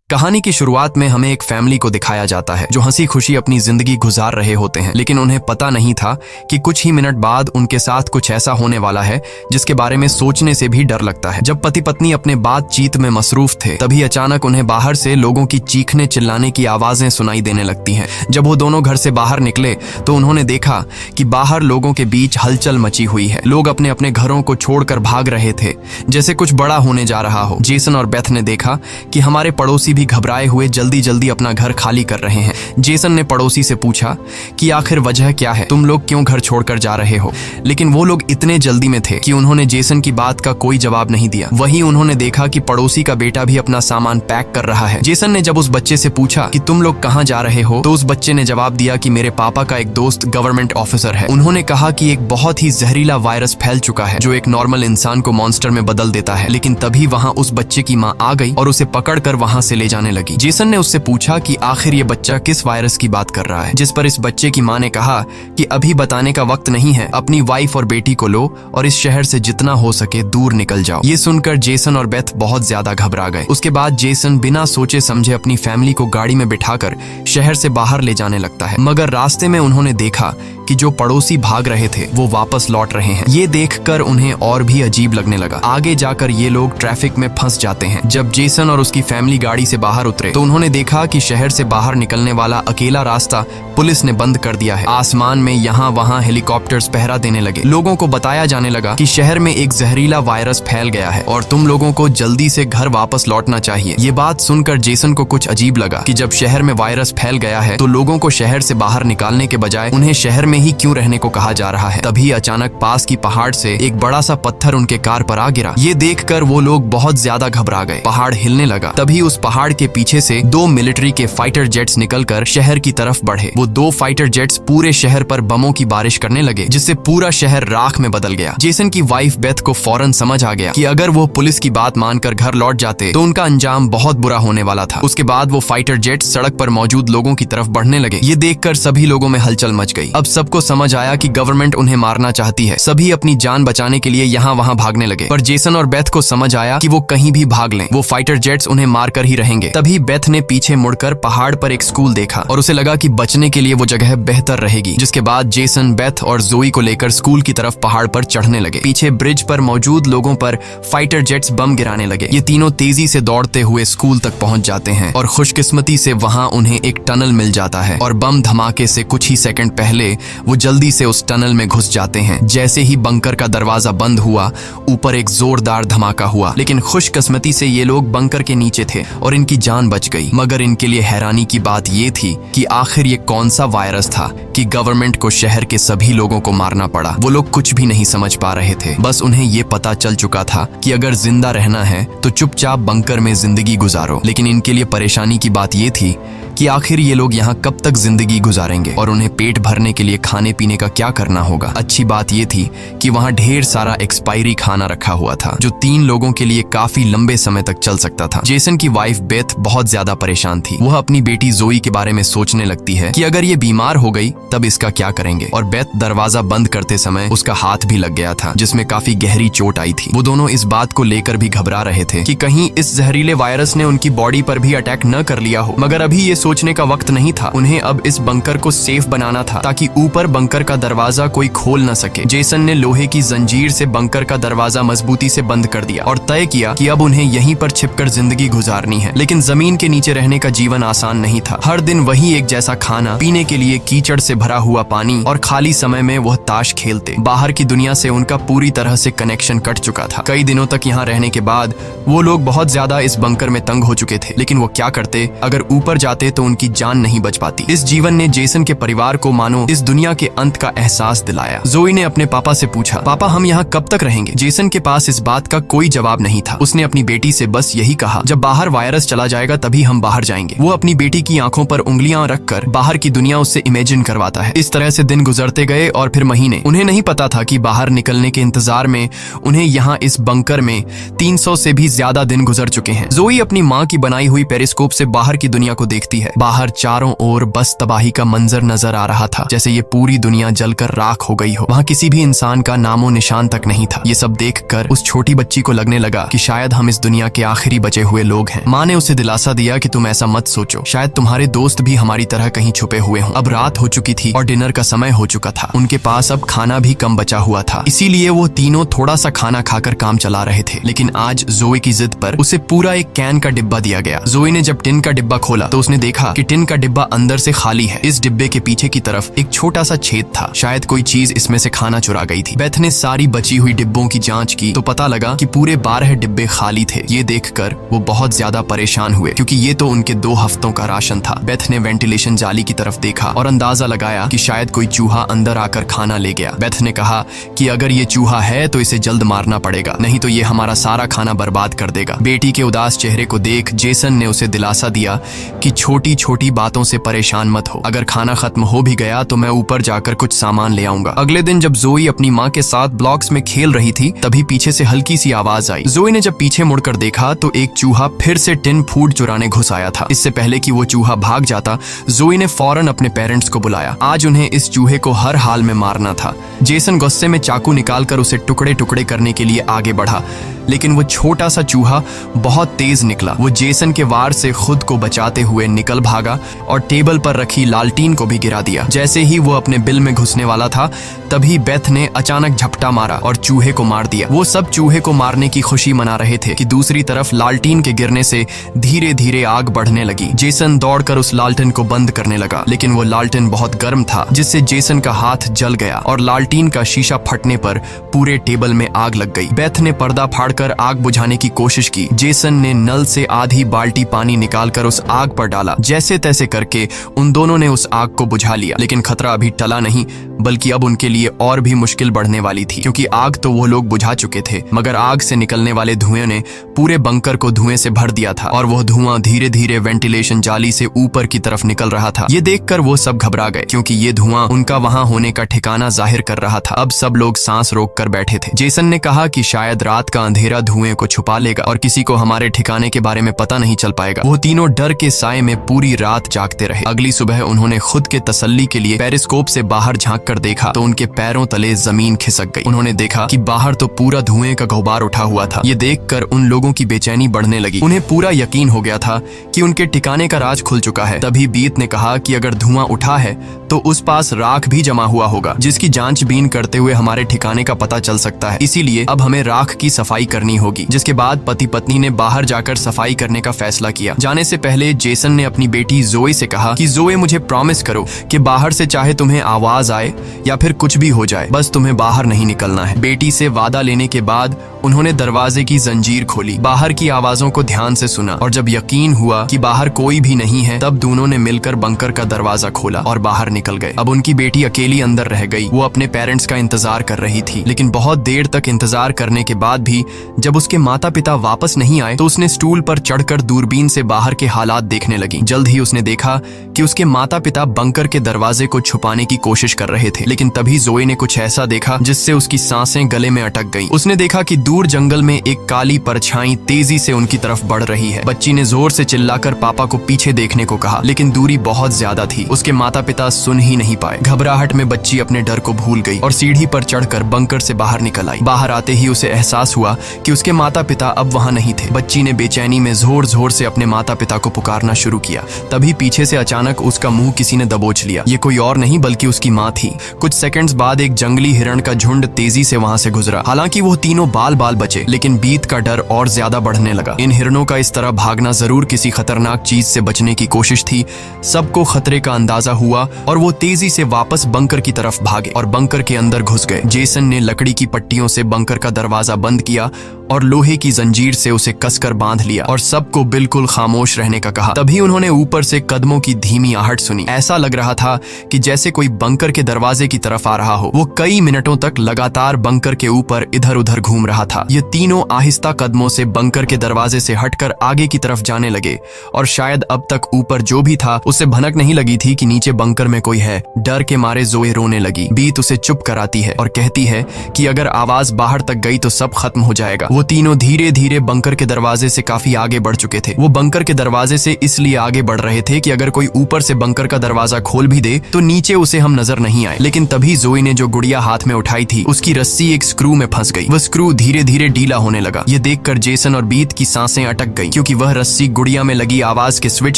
कहानी की शुरुआत में हमें एक फैमिली को दिखाया जाता है जो हंसी खुशी अपनी जिंदगी गुजार रहे होते हैं, लेकिन उन्हें पता नहीं था कि कुछ ही मिनट बाद उनके साथ कुछ ऐसा होने वाला है जिसके बारे में सोचने से भी डर लगता है। जब पति पत्नी अपने बातचीत में मसरूफ थे, तभी अचानक उन्हें बाहर से लोगों की चीखने चिल्लाने की आवाजें सुनाई देने लगती हैं। जब वो दोनों घर से बाहर निकले तो उन्होंने देखा कि बाहर लोगों के बीच हलचल मची हुई है। लोग अपने अपने घरों को छोड़कर भाग रहे थे, जैसे कुछ बड़ा होने जा रहा हो। जेसन और बेथ ने देखा कि हमारे पड़ोसी भी घबराए हुए जल्दी जल्दी अपना घर खाली कर रहे हैं। जेसन ने पड़ोसी से पूछा कि आखिर वजह क्या है, तुम लोग क्यों घर छोड़कर जा रहे हो? लेकिन वो लोग इतने जल्दी में थे कि उन्होंने जेसन की बात का कोई जवाब नहीं दिया। वहीं उन्होंने देखा कि पड़ोसी का बेटा भी अपना सामान पैक कर रहा है। जेसन ने जब उस बच्चे से पूछा कि तुम लोग कहाँ जा रहे हो, तो उस बच्चे ने जवाब दिया कि मेरे पापा का एक दोस्त गवर्नमेंट ऑफिसर है। उन्होंने कहा कि एक बहुत ही जहरीला वायरस फैल चुका है जो एक नॉर्मल इंसान को मॉन्स्टर में बदल देता है। लेकिन तभी वहाँ उस बच्चे की माँ आ गई और उसे पकड़कर वहाँ से ले जाने लगी। जेसन ने उससे पूछा कि आखिर ये बच्चा किस वायरस की बात कर रहा है, जिस पर इस बच्चे की माँ ने कहा कि अभी बताने का वक्त नहीं है, अपनी वाइफ और बेटी को लो और इस शहर से जितना हो सके दूर निकल जाओ। ये सुनकर जेसन और बेथ बहुत ज्यादा घबरा गए। उसके बाद जेसन बिना सोचे समझे अपनी फैमिली को गाड़ी में बिठाकर शहर से बाहर ले जाने लगता है। मगर रास्ते में उन्होंने देखा कि जो पड़ोसी भाग रहे थे वो वापस लौट रहे हैं। ये देखकर उन्हें और भी अजीब लगने लगा। आगे जाकर ये लोग ट्रैफिक में फंस जाते हैं। जब जेसन और उसकी फैमिली गाड़ी से बाहर उतरे तो उन्होंने देखा कि शहर से बाहर निकलने वाला अकेला रास्ता पुलिस ने बंद कर दिया है। आसमान में यहाँ वहाँ हेलीकॉप्टर्स पहरा देने लगे। लोगों को बताया जाने लगा कि शहर में एक जहरीला वायरस फैल गया है और तुम लोगों को जल्दी से घर वापस लौटना चाहिए। ये बात सुनकर जेसन को कुछ अजीब लगा कि जब शहर में वायरस फैल गया है तो लोगों को शहर से बाहर निकालने के बजाय उन्हें शहर में ही क्यों रहने को कहा जा रहा है। तभी अचानक पास की पहाड़ से एक बड़ा सा पत्थर उनके कार पर आ गिरा। ये देखकर वो लोग बहुत ज्यादा घबरा गए। पहाड़ हिलने लगा। तभी उस पहाड़ के पीछे से दो मिलिट्री के फाइटर जेट्स निकलकर शहर की तरफ बढ़े। वो दो फाइटर जेट्स पूरे शहर पर बमों की बारिश करने लगे, जिससे पूरा शहर राख में बदल गया। जेसन की वाइफ बेथ को फौरन समझ आ गया कि अगर वो पुलिस की बात मानकर घर लौट जाते तो उनका अंजाम बहुत बुरा होने वाला था। उसके बाद वो फाइटर जेट्स सड़क पर मौजूद लोगों की तरफ बढ़ने लगे। ये देखकर सभी लोगों में हलचल मच गई। अब सबको समझ आया कि गवर्नमेंट उन्हें मारना चाहती है। सभी अपनी जान बचाने के लिए यहाँ वहाँ भागने लगे, पर जेसन और बेथ को समझ आया कि वो कहीं भी भाग लें, वो फाइटर जेट्स उन्हें मारकर ही रहेंगे। तभी बेथ ने पीछे मुड़कर पहाड़ पर एक स्कूल देखा और उसे लगा कि बचने के लिए वो जगह बेहतर रहेगी। जिसके बाद जेसन बेथ और जोई को लेकर स्कूल की तरफ पहाड़ पर चढ़ने लगे। पीछे ब्रिज पर मौजूद लोगों पर फाइटर जेट्स बम गिराने लगे। ये तीनों तेजी से दौड़ते हुए स्कूल तक पहुंच जाते हैं और खुशकिस्मती से वहां उन्हें एक टनल मिल जाता है और बम धमाके से कुछ ही सेकंड पहले वो जल्दी से उस टनल में घुस जाते हैं। जैसे ही बंकर का दरवाजा बंद हुआ, ऊपर एक जोरदार धमाका हुआ, लेकिन खुशकिस्मती से ये लोग बंकर के नीचे थे और इनकी जान बच गई। मगर इनके लिए हैरानी की बात ये थी कि आखिर ये कौन सा वायरस था कि गवर्नमेंट को शहर के सभी लोगों को मारना पड़ा। वो लोग कुछ भी नहीं समझ पा रहे थे। बस उन्हें ये पता चल चुका था कि अगर जिंदा रहना है तो चुपचाप बंकर में जिंदगी गुजारो। लेकिन इनके लिए परेशानी की बात ये थी कि आखिर ये लोग यहाँ कब तक जिंदगी गुजारेंगे और उन्हें पेट भरने के लिए खाने पीने का क्या करना होगा। अच्छी बात ये थी कि वहाँ ढेर सारा एक्सपायरी खाना रखा हुआ था जो 3 लोगों के लिए काफी लंबे समय तक चल सकता था। जेसन की वाइफ बेथ बहुत ज्यादा परेशान थी। वह अपनी बेटी जोई के बारे में सोचने लगती है कि अगर ये बीमार हो गई तब इसका क्या करेंगे। और बेथ दरवाजा बंद करते समय उसका हाथ भी लग गया था, जिसमें काफी गहरी चोट आई थी। वो दोनों इस बात को लेकर भी घबरा रहे थे कि कहीं इस जहरीले वायरस ने उनकी बॉडी पर भी अटैक न कर लिया हो। मगर अभी ये सोचने का वक्त नहीं था। उन्हें अब इस बंकर को सेफ बनाना था ताकि ऊपर बंकर का दरवाजा कोई खोल न सके। जेसन ने लोहे की जंजीर से बंकर का दरवाजा मजबूती से बंद कर दिया और तय किया कि अब उन्हें यहीं पर छिपकर जिंदगी गुजारनी है। लेकिन जमीन के नीचे रहने का जीवन आसान नहीं था। हर दिन वही एक जैसा खाना, पीने के लिए कीचड़ से भरा हुआ पानी और खाली समय में वह ताश खेलते। बाहर की दुनिया से उनका पूरी तरह से कनेक्शन कट चुका था। कई दिनों तक यहाँ रहने के बाद वो लोग बहुत ज्यादा इस बंकर में तंग हो चुके थे। लेकिन वो क्या करते, अगर ऊपर जाते तो उनकी जान नहीं बच पाती। इस जीवन ने जेसन के परिवार को मानो इस दुनिया के अंत का एहसास दिलाया। जोई ने अपने पापा से पूछा, पापा हम यहाँ कब तक रहेंगे? जेसन के पास इस बात का कोई जवाब नहीं था। उसने अपनी बेटी से बस यही कहा, जब बाहर वायरस चला जाएगा तभी हम बाहर जाएंगे। वो अपनी बेटी की आंखों पर उंगलियां रखकर बाहर की दुनिया उससे इमेजिन करवाता है। इस तरह से दिन गुजरते गए और फिर महीने। उन्हें नहीं पता था कि बाहर निकलने के इंतजार में उन्हें यहाँ इस बंकर में 300 से भी ज्यादा दिन गुजर चुके हैं। जोई अपनी माँ की बनाई हुई पेरिस्कोप से बाहर की दुनिया को देखती है। है। बाहर चारों ओर बस तबाही का मंजर नजर आ रहा था, जैसे ये पूरी दुनिया जलकर राख हो गई हो। वहाँ किसी भी इंसान का नामो निशान तक नहीं था। ये सब देखकर उस छोटी बच्ची को लगने लगा कि शायद हम इस दुनिया के आखिरी बचे हुए लोग हैं। माँ ने उसे दिलासा दिया कि तुम ऐसा मत सोचो, शायद तुम्हारे दोस्त भी हमारी तरह कहीं छुपे हुए हों। अब रात हो चुकी थी और डिनर का समय हो चुका था। उनके पास अब खाना भी कम बचा हुआ था, इसीलिए वो तीनों थोड़ा सा खाना खाकर काम चला रहे थे। लेकिन आज जोए की जिद पर उसे पूरा एक कैन का डिब्बा दिया गया। जोए ने जब टिन का डिब्बा खोला तो उसने देखा कि टिन का डिब्बा अंदर से खाली है। इस डिब्बे के पीछे की तरफ एक छोटा सा छेद था, शायद कोई चीज इसमें से खाना चुरा गई थी। बेथ ने सारी बची हुई डिब्बों की जांच की तो पता लगा कि पूरे 12 डिब्बे खाली थे। ये देखकर वो बहुत ज्यादा परेशान हुए, क्योंकि ये तो उनके 2 हफ्तों का राशन था। बेथ ने वेंटिलेशन जाली की तरफ देखा और अंदाजा लगाया कि शायद कोई चूहा अंदर आकर खाना ले गया। बेथ ने कहा कि अगर ये चूहा है तो इसे जल्द मारना पड़ेगा, नहीं तो ये हमारा सारा खाना बर्बाद कर देगा। बेटी के उदास चेहरे को देख जेसन ने उसे दिलासा दिया कि छोटी छोटी बातों से परेशान मत हो, अगर खाना खत्म हो भी गया तो मैं ऊपर जाकर कुछ सामान ले आऊंगा। अगले दिन जब जोई अपनी माँ के साथ ब्लॉक्स में खेल रही थी तभी पीछे से हल्की सी आवाज आई। जोई ने जब पीछे मुड़कर देखा तो एक चूहा फिर से टिन फूड चुराने घुस आया था। इससे पहले कि वो चूहा भाग जाता, जोई ने फौरन अपने पेरेंट्स को बुलाया। आज उन्हें इस चूहे को हर हाल में मारना था। जेसन गुस्से में चाकू निकालकर उसे टुकड़े टुकड़े करने के लिए आगे बढ़ा, लेकिन वो छोटा सा चूहा बहुत तेज निकला। वो जेसन के वार से खुद को बचाते हुए निकल भागा और टेबल पर रखी लालटीन को भी गिरा दिया। जैसे ही वो अपने बिल में घुसने वाला था तभी बेथ ने अचानक झपटा मारा और चूहे को मार दिया। वो सब चूहे को मारने की खुशी मना रहे थे कि दूसरी तरफ लालटीन के गिरने से धीरे धीरे आग बढ़ने लगी। जेसन दौड़कर उस लालटेन को बंद करने लगा, लेकिन वो लालटेन बहुत गर्म था, जिससे जेसन का हाथ जल गया और लालटीन का शीशा फटने पर पूरे टेबल में आग लग गई। बेथ ने पर्दा फाड़कर आग बुझाने की कोशिश की। जेसन ने नल से आधी बाल्टी पानी निकालकर उस आग पर डाला। जैसे तैसे करके उन दोनों ने उस आग को बुझा लिया, लेकिन खतरा अभी टला नहीं, बल्कि अब उनके लिए और भी मुश्किल बढ़ने वाली थी, क्योंकि आग तो वो लोग बुझा चुके थे, मगर आग से निकलने वाले धुएं ने पूरे बंकर को धुएं से भर दिया था और वह धुआं धीरे धीरे वेंटिलेशन जाली से ऊपर की तरफ निकल रहा था। ये देखकर वो सब घबरा गए, क्योंकि ये धुआं उनका वहां होने का ठिकाना जाहिर कर रहा था। अब सब लोग सांस रोककर बैठे थे। जेसन ने कहा कि शायद रात का अंधेरा धुएं को छुपा लेगा और किसी को हमारे ठिकाने के बारे में पता नहीं चल पाएगा। वो तीनों डर के साए में पूरी रात जागते रहे। अगली सुबह उन्होंने खुद के तसल्ली के लिए पेरिस्कोप से बाहर झांक कर देखा तो उनके पैरों तले जमीन खिसक गई। उन्होंने देखा कि बाहर तो पूरा धुएं का गुब्बार उठा हुआ था। ये देखकर उन लोगों की बेचैनी बढ़ने लगी। उन्हें पूरा यकीन हो गया था कि उनके ठिकाने का राज खुल चुका है। तभी बीत ने कहा कि अगर धुआं उठा है तो उस पास राख भी जमा हुआ होगा, जिसकी जांचबीन करते हुए हमारे ठिकाने का पता चल सकता है। इसीलिए अब हमें राख की सफाई करनी होगी। जिसके बाद पति पत्नी ने बाहर जाकर सफाई करने का फैसला किया। जाने से पहले जेसन ने अपनी बेटी जोए से कहा कि जोए, मुझे प्रॉमिस करो कि बाहर से चाहे तुम्हें आवाज आए या फिर कुछ भी हो जाए, बस तुम्हें बाहर नहीं निकलना है। बेटी से वादा लेने के बाद उन्होंने दरवाजे की जंजीर खोली, बाहर की आवाजों को ध्यान से सुना और जब यकीन हुआ कि बाहर कोई भी नहीं है तब दोनों ने मिलकर बंकर का दरवाजा खोला और बाहर निकल गए। अब उनकी बेटी अकेली अंदर रह गई। वो अपने पेरेंट्स का इंतजार कर रही थी, लेकिन बहुत देर तक इंतजार करने के बाद भी जब उसके माता पिता वापस नहीं आए तो उसने स्टूल पर चढ़कर दूरबीन से बाहर के हालात देखने लगी। जल्द ही उसने देखा कि उसके माता पिता बंकर के दरवाजे को छुपाने की कोशिश कर रहे थे, लेकिन तभी जोए ने कुछ ऐसा देखा जिससे उसकी सांसें गले में अटक गईं। उसने देखा कि दूर जंगल में एक काली परछाई तेजी से उनकी तरफ बढ़ रही है। बच्ची ने जोर से चिल्लाकर पापा को पीछे देखने को कहा, लेकिन दूरी बहुत ज्यादा थी। उसके माता पिता सुन ही नहीं पाए। घबराहट में बच्ची अपने डर को भूल गई और सीढ़ी पर चढ़कर बंकर से बाहर निकल आई। बाहर आते ही उसे एहसास हुआ कि उसके माता पिता अब वहां नहीं थे। बच्ची ने बेचैनी में जोर जोर से अपने माता पिता को पुकारना शुरू किया। तभी पीछे से अचानक उसका मुंह किसी ने दबोच लिया। ये कोई और नहीं बल्कि उसकी माँ थी। कुछ सेकंड्स बाद एक जंगली हिरण का झुंड तेजी से वहां से गुजरा। हालांकि वो तीनों बाल बाल बचे, लेकिन बीत का डर और ज्यादा बढ़ने लगा। इन हिरणों का इस तरह भागना जरूर किसी खतरनाक चीज से बचने की कोशिश थी। सबको खतरे का अंदाजा हुआ और वो तेजी से वापस बंकर की तरफ भागे और बंकर के अंदर घुस गए। जेसन ने लकड़ी की पट्टियों से बंकर का दरवाजा बंद किया और लोहे की जंजीर से उसे कसकर बांध लिया और सबको बिल्कुल खामोश रहने का कहा। तभी उन्होंने ऊपर से कदमों की धीमी आहट सुनी। ऐसा लग रहा था कि जैसे कोई बंकर के दरवाजे की तरफ आ रहा हो। वो कई मिनटों तक लगातार बंकर के ऊपर इधर उधर घूम रहा था। ये तीनों आहिस्ता कदमों से बंकर के दरवाजे से हटकर आगे की तरफ जाने लगे और शायद अब तक ऊपर जो भी था उसे भनक नहीं लगी थी कि नीचे बंकर में कोई है। डर के मारे जोए रोने लगी। बीत उसे चुप कराती है और कहती है कि अगर आवाज बाहर तक गई तो सब खत्म हो जाए। जाएगा। वो तीनों धीरे धीरे बंकर के दरवाजे से काफी आगे बढ़ चुके थे। वो बंकर के दरवाजे से इसलिए आगे बढ़ रहे थे कि अगर कोई ऊपर से बंकर का दरवाजा खोल भी दे तो नीचे उसे हम नजर नहीं आए। लेकिन तभी जोई ने जो गुड़िया हाथ में उठाई थी उसकी रस्सी एक स्क्रू में फंस गई। वह स्क्रू धीरे धीरे ढीला होने लगा। ये देखकर जेसन और बीत की सांसें अटक गई, क्योंकि वह रस्सी गुड़िया में लगी आवाज के स्विच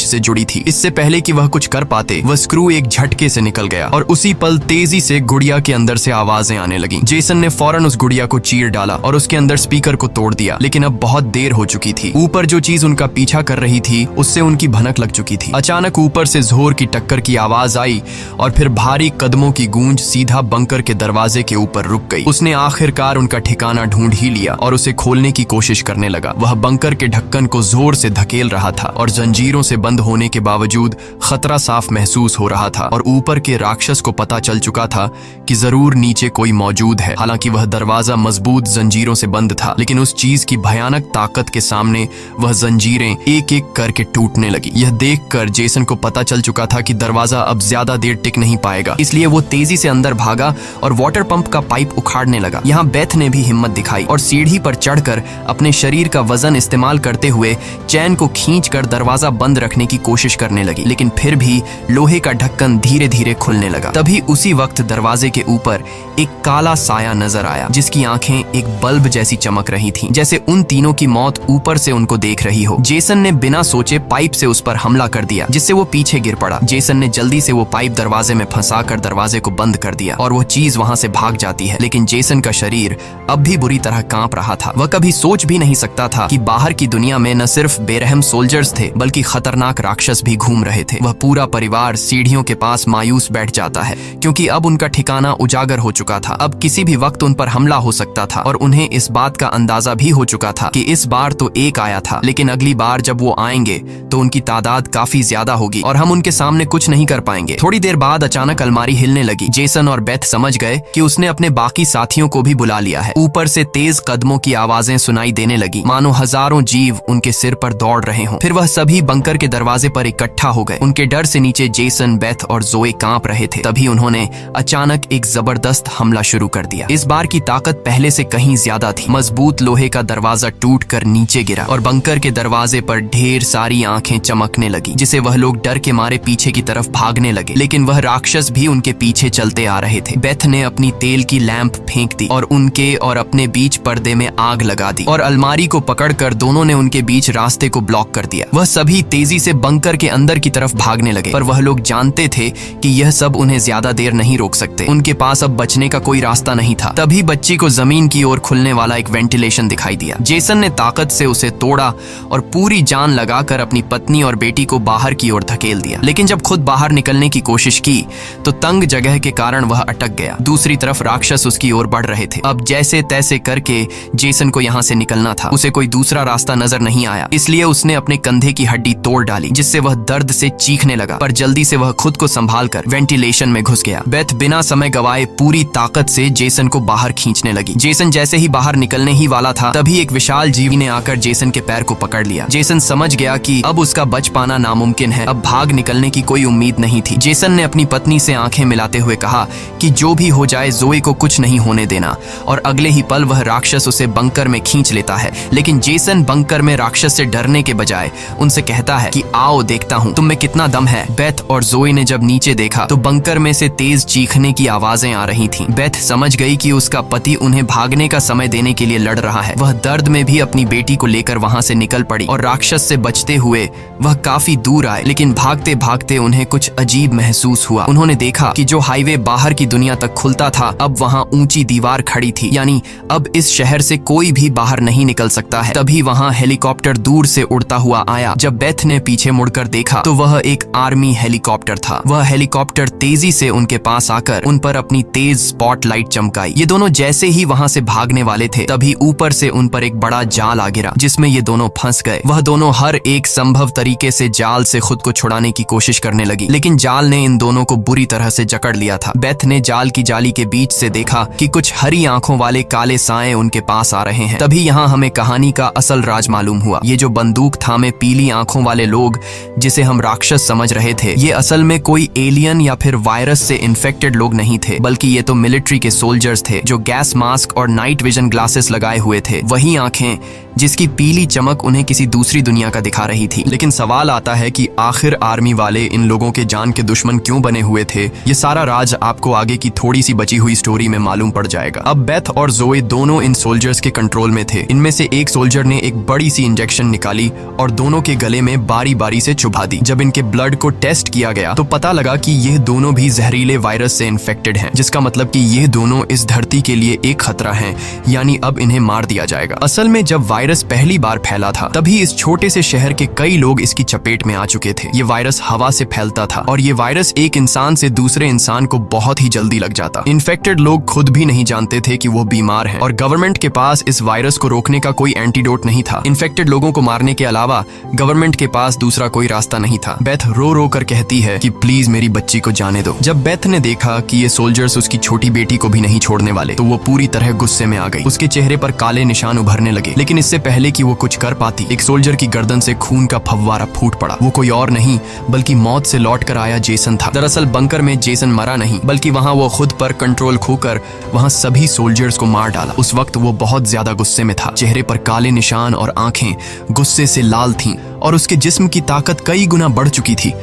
से जुड़ी थी। इससे पहले कि वह कुछ कर पाते, वह स्क्रू एक झटके से निकल गया और उसी पल तेजी से गुड़िया के अंदर से आवाजें आने लगी। जेसन ने फौरन उस गुड़िया को चीर डाला और उसके अंदर स्पीकर को तोड़ दिया। लेकिन अब बहुत देर हो चुकी थी। ऊपर जो चीज उनका पीछा कर रही थी उससे उनकी भनक लग चुकी थी। अचानक ऊपर से जोर की टक्कर की आवाज आई और फिर भारी कदमों की गूंज सीधा बंकर के दरवाजे के ऊपर रुक गई। उसने आखिरकार उनका ठिकाना ढूंढ ही लिया और उसे खोलने की कोशिश करने लगा। वह बंकर के ढक्कन को जोर से धकेल रहा था और जंजीरों से बंद होने के बावजूद खतरा साफ महसूस हो रहा था और ऊपर के राक्षस को पता चल चुका था कि जरूर नीचे कोई मौजूद है। हालांकि वह दरवाजा मजबूत जंजीरों से बंद था, लेकिन उस चीज की भयानक ताकत के सामने वह जंजीरें एक एक करके टूटने लगी। यह देखकर जेसन को पता चल चुका था कि दरवाजा अब ज्यादा देर टिक नहीं पाएगा। इसलिए वो तेजी से अंदर भागा और वाटर पंप का पाइप उखाड़ने लगा। यहाँ बेथ ने भी हिम्मत दिखाई और सीढ़ी पर चढ़कर अपने शरीर का वजन इस्तेमाल करते हुए चैन को खींचकर दरवाजा बंद रखने की कोशिश करने लगी। लेकिन फिर भी लोहे का ढक्कन धीरे धीरे खुलने लगा। तभी उसी वक्त दरवाजे के ऊपर एक काला साया नजर आया, जिसकी आंखें एक बल्ब जैसी चमक रही थीं, जैसे उन तीनों की मौत ऊपर से उनको देख रही हो। जेसन ने बिना सोचे पाइप से उस पर हमला कर दिया, जिससे वो पीछे गिर पड़ा। जेसन ने जल्दी से वो पाइप दरवाजे में फंसाकर दरवाजे को बंद कर दिया और वो चीज वहां से भाग जाती है। लेकिन जेसन का शरीर अब भी बुरी तरह कांप रहा था। वह कभी सोच भी नहीं सकता था कि बाहर की दुनिया में न सिर्फ बेरहम सोल्जर्स थे, बल्कि खतरनाक राक्षस भी घूम रहे थे। वह पूरा परिवार सीढ़ियों के पास मायूस बैठ जाता है, क्योंकि अब उनका ठिकाना उजागर हो चुका था। अब किसी भी वक्त उन पर हमला हो सकता था और उन्हें इस बात का अंदाजा भी हो चुका था कि इस बार तो एक आया था, लेकिन अगली बार जब वो आएंगे तो उनकी तादाद काफी ज्यादा होगी और हम उनके सामने कुछ नहीं कर पाएंगे। थोड़ी देर बाद अचानक अलमारी हिलने लगी। जेसन और बेथ समझ गए कि उसने अपने बाकी साथियों को भी बुला लिया है। ऊपर से तेज कदमों की आवाजें सुनाई देने लगी, मानो हजारों जीव उनके सिर पर दौड़ रहे हों। फिर वह सभी बंकर के दरवाजे पर इकट्ठा हो गए। उनके डर से नीचे जेसन, बेथ और जोए कांप रहे थे। तभी उन्होंने अचानक एक जबरदस्त हमला शुरू कर दिया। इस बार की ताकत पहले से कहीं ज्यादा थी। मजबूत लोहे का दरवाजा टूटकर नीचे गिरा और बंकर के दरवाजे पर ढेर सारी आंखें चमकने लगी, जिसे वह लोग डर के मारे पीछे की तरफ भागने लगे। लेकिन वह राक्षस भी उनके पीछे चलते आ रहे थे। बेथ ने अपनी तेल की लैंप फेंक दी और उनके और अपने बीच पर्दे में आग लगा दी और अलमारी को पकड़कर दोनों ने उनके बीच रास्ते को ब्लॉक कर दिया। वह सभी तेजी से बंकर के अंदर की तरफ भागने लगे, पर वह लोग जानते थे कि यह सब उन्हें ज्यादा देर नहीं रोक सकते। उनके पास अब बचने का कोई रास्ता नहीं था। तभी बच्ची को जमीन की ओर खुलने वाला एक वेंटिलेशन दिखाई दिया। जेसन ने ताकत से उसे तोड़ा और पूरी जान लगाकर अपनी पत्नी और बेटी को बाहर की ओर धकेल दिया। लेकिन जब खुद बाहर निकलने की कोशिश की तो तंग जगह के कारण वह अटक गया। दूसरी तरफ राक्षस उसकी ओर बढ़ रहे थे। अब जैसे तैसे करके जेसन को यहाँ से निकलना था। उसे कोई दूसरा रास्ता नजर नहीं आया, इसलिए उसने अपने कंधे की हड्डी तोड़ डाली, जिससे वह दर्द से चीखने लगा। पर जल्दी से वह खुद को संभालकर वेंटिलेशन में घुस गया। बेथ बिना समय गवाए पूरी ताकत से जेसन को बाहर खींचने लगी। जेसन जैसे ही बाहर निकलने ही वाला था, तभी एक विशाल जीवी ने आकर जेसन के पैर को पकड़ लिया। जेसन समझ गया कि अब उसका बच पाना नामुमकिन है। अब भाग निकलने की कोई उम्मीद नहीं थी। जेसन ने अपनी पत्नी से आंखें मिलाते हुए कहा कि जो भी हो जाए जोए को कुछ नहीं होने देना, और अगले ही पल वह राक्षस उसे बंकर में खींच लेता है। लेकिन जेसन बंकर में राक्षस से डरने के बजाय उनसे कहता है कि आओ देखता हूँ तुम में कितना दम है। बेथ और जोए ने जब नीचे देखा तो बंकर में से तेज चीखने की आवाजें आ रही थीं। बेथ समझ गई कि उसका पति उन्हें भागने का समय देने के लिए लड़ रहा है। वह दर्द में भी अपनी बेटी को लेकर वहां से निकल पड़ी और राक्षस से बचते हुए वह काफी दूर आए। लेकिन भागते भागते उन्हें कुछ अजीब महसूस हुआ। उन्होंने देखा कि जो हाईवे बाहर की दुनिया तक खुलता था, अब वहां ऊंची दीवार खड़ी थी, यानी अब इस शहर से कोई भी बाहर नहीं निकल सकता है। तभी वहां हेलीकॉप्टर दूर से उड़ता हुआ आया। जब बेथ ने पीछे मुड़कर देखा तो वह एक आर्मी हेलीकॉप्टर था। वह हेलीकॉप्टर तेजी से उनके पास आकर उन पर अपनी तेज स्पॉटलाइट चमकाई। ये दोनों जैसे ही वहां से भागने वाले थे, तभी ऊपर से उन पर एक बड़ा जाल आ गिरा, जिसमें ये दोनों फंस गए। वह दोनों हर एक संभव तरीके से जाल से खुद को छुड़ाने की कोशिश करने लगी, लेकिन जाल ने इन दोनों को बुरी तरह से जकड़ लिया था। बेथ ने जाल की जाली के बीच से देखा कि कुछ हरी आंखों वाले काले साए उनके पास आ रहे हैं। तभी यहाँ हमें कहानी का असल राज मालूम हुआ। ये जो बंदूक थामे पीली आंखों वाले लोग, जिसे हम राक्षस समझ रहे थे, ये असल में कोई एलियन या फिर वायरस से इन्फेक्टेड लोग नहीं थे, बल्कि ये तो मिलिट्री के सोल्जर्स थे जो गैस मास्क और नाइट विजन ग्लासेस लगाए हुए थे, वही आंखें जिसकी पीली चमक उन्हें किसी दूसरी दुनिया का दिखा रही थी। लेकिन सवाल आता है कि आखिर आर्मी वाले इन लोगों के जान के दुश्मन क्यों बने हुए थे। ये सारा राज आपको आगे की थोड़ी सी बची हुई स्टोरी में मालूम पड़ जाएगा। अब बेथ और जोए दोनों इन सोल्जर्स के कंट्रोल में थे। इनमें से एक सोल्जर ने एक बड़ी सी इंजेक्शन निकाली और दोनों के गले में बारी बारी से चुभा दी। जब इनके ब्लड को टेस्ट किया गया तो पता लगा कि ये दोनों भी जहरीले वायरस से इन्फेक्टेड हैं, जिसका मतलब कि ये दोनों इस धरती के लिए एक खतरा हैं, यानी अब इन्हें मार दिया जाएगा। असल में जब वायरस पहली बार फैला था तभी इस छोटे से शहर के कई लोग इसकी चपेट में आ चुके थे। ये वायरस हवा से फैलता था और ये वायरस एक इंसान से दूसरे इंसान को बहुत ही जल्दी लग जाता। इन्फेक्टेड लोग खुद भी नहीं जानते थे कि वो बीमार हैं और गवर्नमेंट के पास इस वायरस को रोकने का कोई एंटीडोट नहीं था। इन्फेक्टेड लोगों को मारने के अलावा गवर्नमेंट के पास दूसरा कोई रास्ता नहीं था। बेथ रो रो कर कहती है कि प्लीज मेरी बच्ची को जाने दो। जब बेथ ने देखा कि ये सोल्जर्स उसकी छोटी बेटी को भी नहीं छोड़ने वाले तो वो पूरी तरह गुस्से में आ गई। उसके चेहरे पर काले निशान उभरने लगे, लेकिन इससे पहले कि वो कुछ कर पाती एक सोल्जर की गर्दन से खून का फव्वारा फूट पड़ा। वो कोई और नहीं बल्कि मौत से लौट कर आया जेसन था। दरअसल बंकर में जेसन मरा नहीं बल्कि वहां वो खुद पर कंट्रोल खोकर वहां सभी सोल्जर्स को मार डाला। उस वक्त वो बहुत ज्यादा गुस्से में था। चेहरे पर काले निशान और आंखें गुस्से से लाल थीं और उसके जिस्म की ताकत कई गुना बढ़ चुकी थी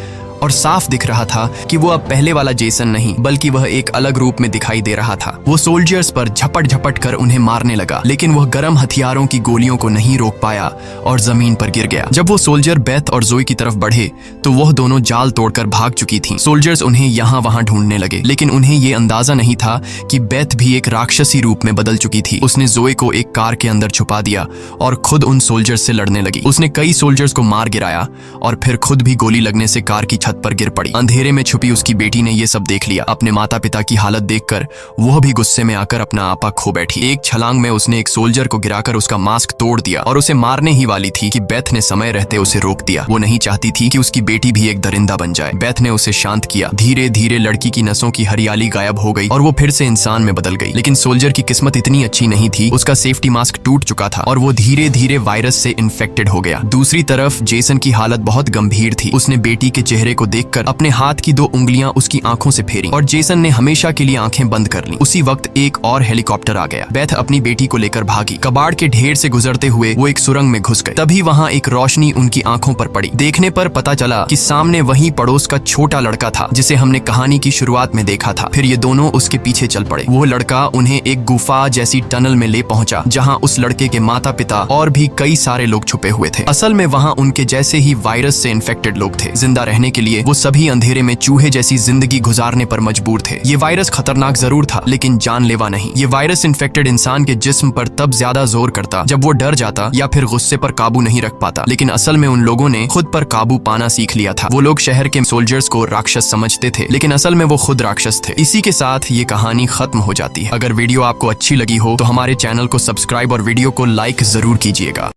और साफ दिख रहा था कि वो अब पहले वाला जेसन नहीं बल्कि वह एक अलग रूप में दिखाई दे रहा था। वो सोल्जर्स पर झपट झपट कर उन्हें मारने लगा, लेकिन वह गर्म हथियारों की गोलियों को नहीं रोक पाया और जमीन पर गिर गया। जब वो सोल्जर बेथ और जोई की तरफ बढ़े तो वह दोनों जाल तोड़कर भाग चुकी थीं। सोल्जर्स उन्हें यहाँ वहां ढूंढने लगे, लेकिन उन्हें ये अंदाजा नहीं था कि बेथ भी एक राक्षसी रूप में बदल चुकी थी। उसने जोई को एक कार के अंदर छुपा दिया और खुद उन सोल्जर्स से लड़ने लगी। उसने कई सोल्जर्स को मार गिराया और फिर खुद भी गोली लगने से कार की छत पर गिर पड़ी। अंधेरे में छुपी उसकी बेटी ने यह सब देख लिया। अपने माता पिता की हालत देखकर वह भी गुस्से में आकर अपना आपा खो बैठी। एक छलांग में उसने एक सोल्जर को गिराकर उसका मास्क तोड़ दिया और उसे मारने ही वाली थी कि बेथ ने समय रहते उसे रोक दिया। वो नहीं चाहती थी कि उसकी बेटी भी एक दरिंदा बन जाए। बेथ ने उसे शांत किया। धीरे धीरे लड़की की नसों की हरियाली गायब हो गई और वो फिर से इंसान में बदल गई। लेकिन सोल्जर की किस्मत इतनी अच्छी नहीं थी। उसका सेफ्टी मास्क टूट चुका था और वो धीरे धीरे वायरस से इन्फेक्टेड हो गया। दूसरी तरफ जेसन की हालत बहुत गंभीर थी। उसने बेटी के चेहरे को देखकर अपने हाथ की 2 उंगलियां उसकी आंखों से फेरी और जेसन ने हमेशा के लिए आंखें बंद कर लीं। उसी वक्त एक और हेलीकॉप्टर आ गया। बेथ अपनी बेटी को लेकर भागी। कबाड़ के ढेर से गुजरते हुए वो एक सुरंग में घुस गए। तभी वहां एक रोशनी उनकी आंखों पर पड़ी। देखने पर पता चला कि सामने वही पड़ोस का छोटा लड़का था जिसे हमने कहानी की शुरुआत में देखा था। फिर ये दोनों उसके पीछे चल पड़े। वो लड़का उन्हें एक गुफा जैसी टनल में ले पहुंचा जहां उस लड़के के माता पिता और भी कई सारे लोग छुपे हुए थे। असल में वहां उनके जैसे ही वायरस से इन्फेक्टेड लोग थे। जिंदा रहने के लिए वो सभी अंधेरे में चूहे जैसी जिंदगी गुजारने पर मजबूर थे। ये वायरस खतरनाक जरूर था लेकिन जानलेवा नहीं। ये वायरस इन्फेक्टेड इंसान के जिस्म पर तब ज्यादा जोर करता जब वो डर जाता या फिर गुस्से पर काबू नहीं रख पाता। लेकिन असल में उन लोगों ने खुद पर काबू पाना सीख लिया था। वो लोग शहर के सोल्जर्स को राक्षस समझते थे लेकिन असल में वो खुद राक्षस थे। इसी के साथ ये कहानी खत्म हो जाती है। अगर वीडियो आपको अच्छी लगी हो तो हमारे चैनल को सब्सक्राइब और वीडियो को लाइक जरूर कीजिएगा।